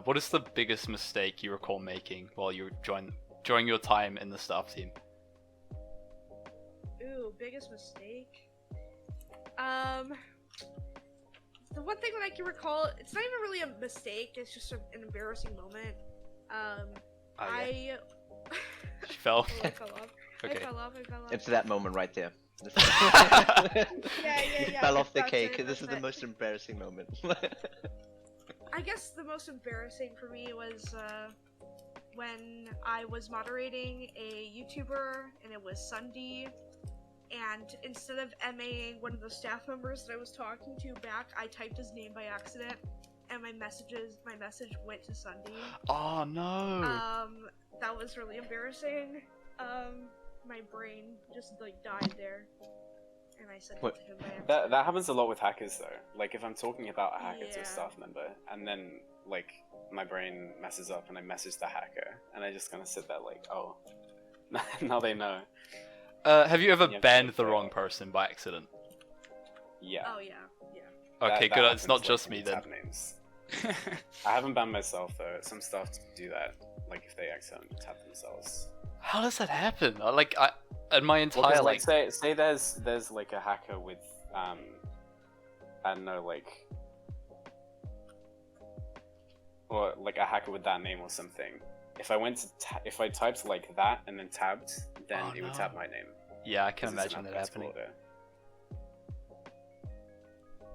what is the biggest mistake you recall making while you were during your time in the staff team? Ooh, biggest mistake. The one thing that I can recall, it's not even really a mistake, it's just an embarrassing moment. You fell? Oh, I fell off. Okay. I fell off. It's that moment right there. Yeah. Fell off the that's cake. it, This is that's the it. most embarrassing moment. I guess the most embarrassing for me was when I was moderating a YouTuber and it was Sunday, and instead of MAing one of the staff members that I was talking to back, I typed his name by accident, and my message went to Sunday. Oh no! That was really embarrassing. My brain just like died there, and I sent it to him by accident. That happens a lot with hackers though. Like if I'm talking about a hacker to a Yeah. staff member, and then like my brain messes up and I message the hacker, and I just kind of sit there like, oh, now they know. Have you ever Yeah, banned the yeah. wrong person by accident? Yeah. Oh yeah. Okay, That good. It's happens, not like, just in me then. tab names. I haven't banned myself though. Some staff do that, like if they accidentally tab themselves. How does that happen? In my entire Well, 'cause, like say there's like a hacker with I don't know, like, or like a hacker with that name or something. If I went to if I typed like that and then tabbed, then Oh, it would no. tab my name. Yeah, I can 'cause it's an imagine that alphabetical happening. order.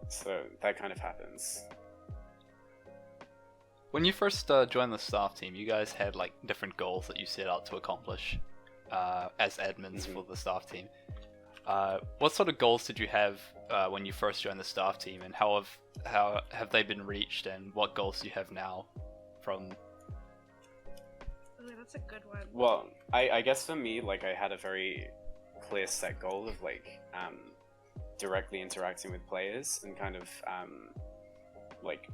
So that kind of happens. When you first joined the staff team, you guys had like different goals that you set out to accomplish as admins for the staff team. What sort of goals did you have when you first joined the staff team, and how have they been reached, and what goals do you have now from? Ooh, that's a good one. Well, I guess for me, like I had a very clear set goal of like directly interacting with players and kind of like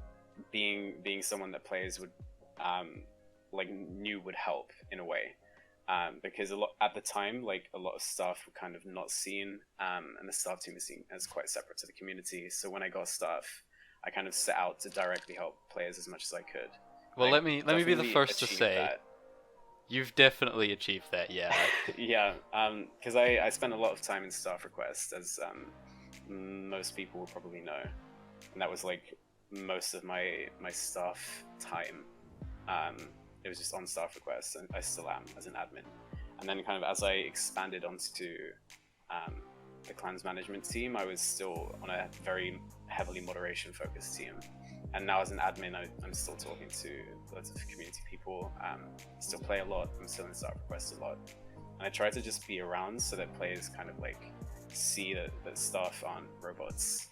being someone that players would like knew would help in a way, because at the time, like a lot of stuff were kind of not seen, and the staff team was seen as quite separate to the community. So when I got staff, I kind of set out to directly help players as much as I could. Well, I let me be the definitely first to achieved say that. you've definitely achieved that. Yeah. Yeah, because I spent a lot of time in staff requests, as most people will probably know, and that was like most of my staff time. It was just on staff requests, and I still am as an admin. And then kind of as I expanded onto the clan's management team, I was still on a very heavily moderation focused team. And now as an admin, I'm still talking to lots of community people, still play a lot, I'm still in staff requests a lot. And I try to just be around so that players kind of like see that staff aren't robots.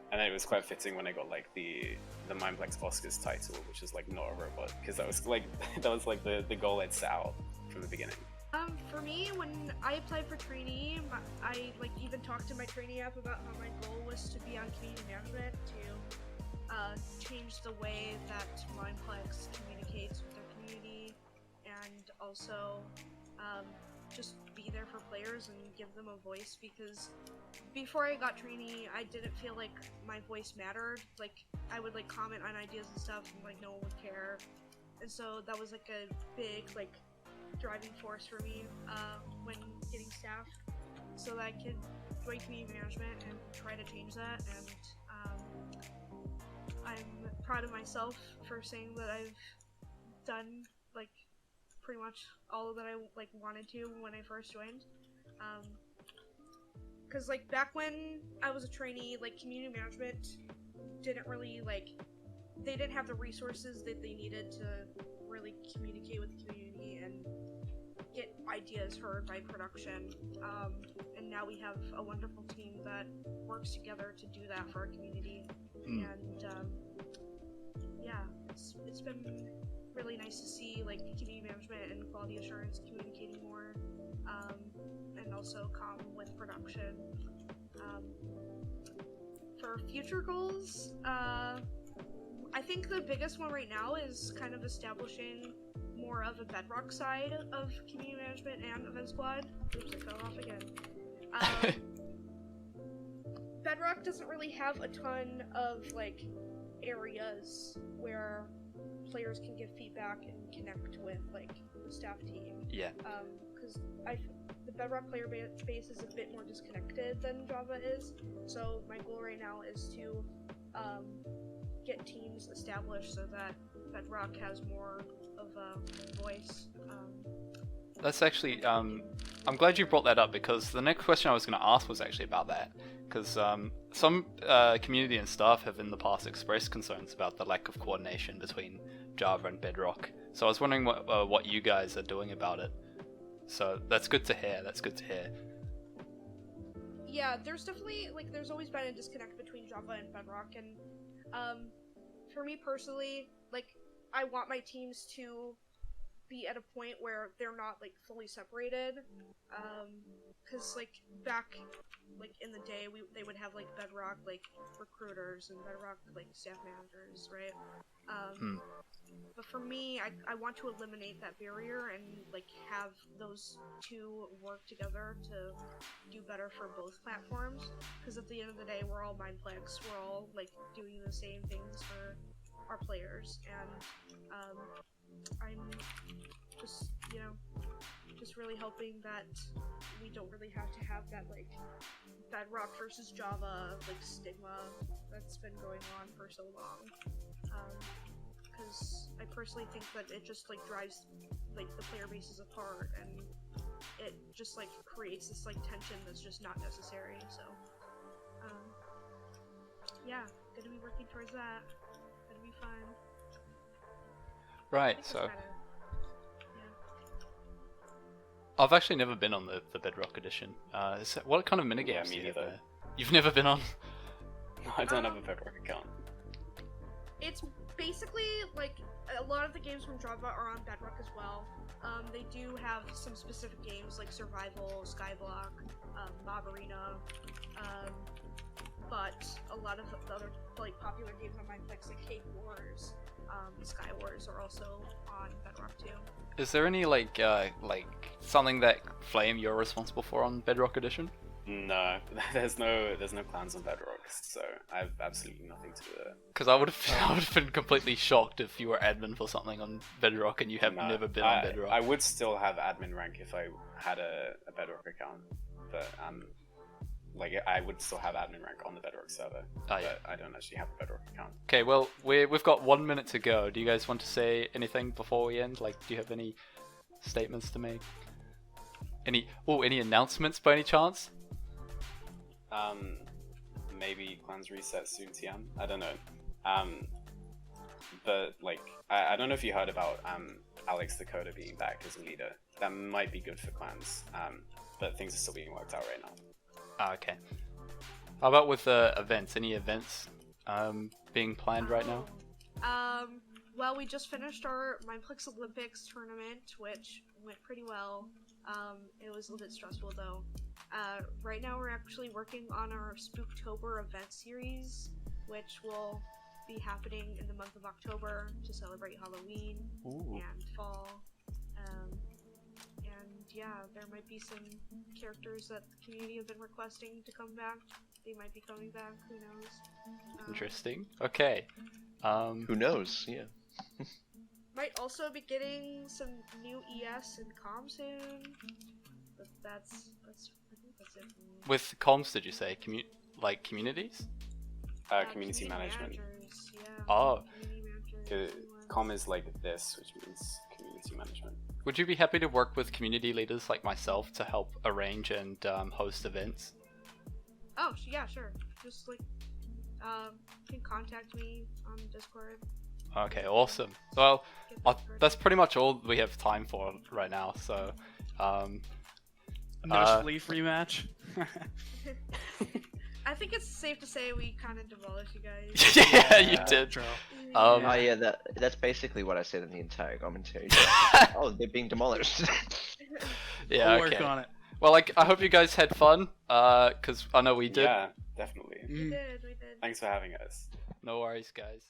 And then it was quite fitting when I got like the Mineplex Oscars title, which is like not a robot, because that was like the goal I'd set out from the beginning. For me, when I applied for trainee, I like even talked to my trainee app about how my goal was to be on community management to change the way that Mineplex communicates with their community, and also just be there for players and give them a voice, because before I got trainee, I didn't feel like my voice mattered. Like I would like comment on ideas and stuff, and like no one would care, and so that was like a big like driving force for me when getting staff, so that I could join community management and try to change that. And I'm proud of myself for saying that I've done like pretty much all that I like wanted to when I first joined. Because like back when I was a trainee, like community management didn't really like, they didn't have the resources that they needed to really communicate with the community and get ideas heard by production. And now we have a wonderful team that works together to do that for our community. And yeah, it's been really nice to see like community management and quality assurance communicating more, and also come with production. For future goals, I think the biggest one right now is kind of establishing more of a bedrock side of community management and event squad. Oops, I fell off again. Bedrock doesn't really have a ton of like areas where players can give feedback and connect with like the staff team. Yeah. Because the Bedrock player base is a bit more disconnected than Java is. So my goal right now is to get teams established so that Bedrock has more of a voice. That's actually, I'm glad you brought that up, because the next question I was going to ask was actually about that. Because some community and staff have in the past expressed concerns about the lack of coordination between Java and Bedrock. So I was wondering what you guys are doing about it. So that's good to hear. That's good to hear. Yeah, there's definitely there's always been a disconnect between Java and Bedrock, and for me personally, I want my teams to be at a point where they're not fully separated, because back in the day they would have Bedrock recruiters and Bedrock staff managers, right? But for me, I want to eliminate that barrier and have those two work together to do better for both platforms, because at the end of the day we're all Mineplex, we're all doing the same things for our players, and I'm just really hoping that we don't really have to have that Bedrock versus Java stigma that's been going on for so long. Because I personally think that it just drives the player bases apart, and it just creates this tension that's just not necessary. So yeah, gonna be working towards that. Gonna be fun. Right, so I've actually never been on the Bedrock edition. What kind of minigames do you have there? You've never been on? No, I don't have a Bedrock account. It's basically a lot of the games from Java are on Bedrock as well. They do have some specific games like Survival, Skyblock, Mob Arena, but a lot of the other popular games on Mineplex like Cave Wars, Sky Wars are also on Bedrock too. Is there any something that Flaym you're responsible for on Bedrock edition? No, there's no clans on Bedrock, so I have absolutely nothing to do with it. Because I would have been completely shocked if you were admin for something on Bedrock and you have never been on Bedrock. I would still have admin rank if I had a Bedrock account, but I would still have admin rank on the Bedrock server, but I don't actually have a Bedrock account. Okay, well we've got 1 minute to go. Do you guys want to say anything before we end? Do you have any statements to make? Any announcements by any chance? Maybe clans reset soon, TM. I don't know. But I don't know if you heard about Alex the Coder being back as a leader. That might be good for clans. But things are still being worked out right now. Okay. How about with events? Any events being planned right now? Well, we just finished our Mineplex Olympics tournament, which went pretty well. It was a little bit stressful though. Right now we're actually working on our Spooktober event series, which will be happening in the month of October to celebrate Halloween and fall. And yeah, there might be some characters that the community have been requesting to come back. They might be coming back, who knows. Interesting. Okay. Who knows? Yeah. Might also be getting some new ES and comm soon. But that's I think that's it for me. With comms, did you say? Communities? Community management. Managers, yeah. Oh. Comm is this, which means community management. Would you be happy to work with community leaders like myself to help arrange and host events? Oh, yeah, sure. Just you can contact me on Discord. Okay, awesome. Well, that's pretty much all we have time for right now, so... Another Spleef rematch? I think it's safe to say we kind of demolished you guys. Yeah, you did. Oh yeah, that's basically what I said in the entire commentary. Oh, they're being demolished. Yeah, We'll work on it. Well, I hope you guys had fun, because I know we did. Yeah, definitely. We did. Thanks for having us. No worries, guys.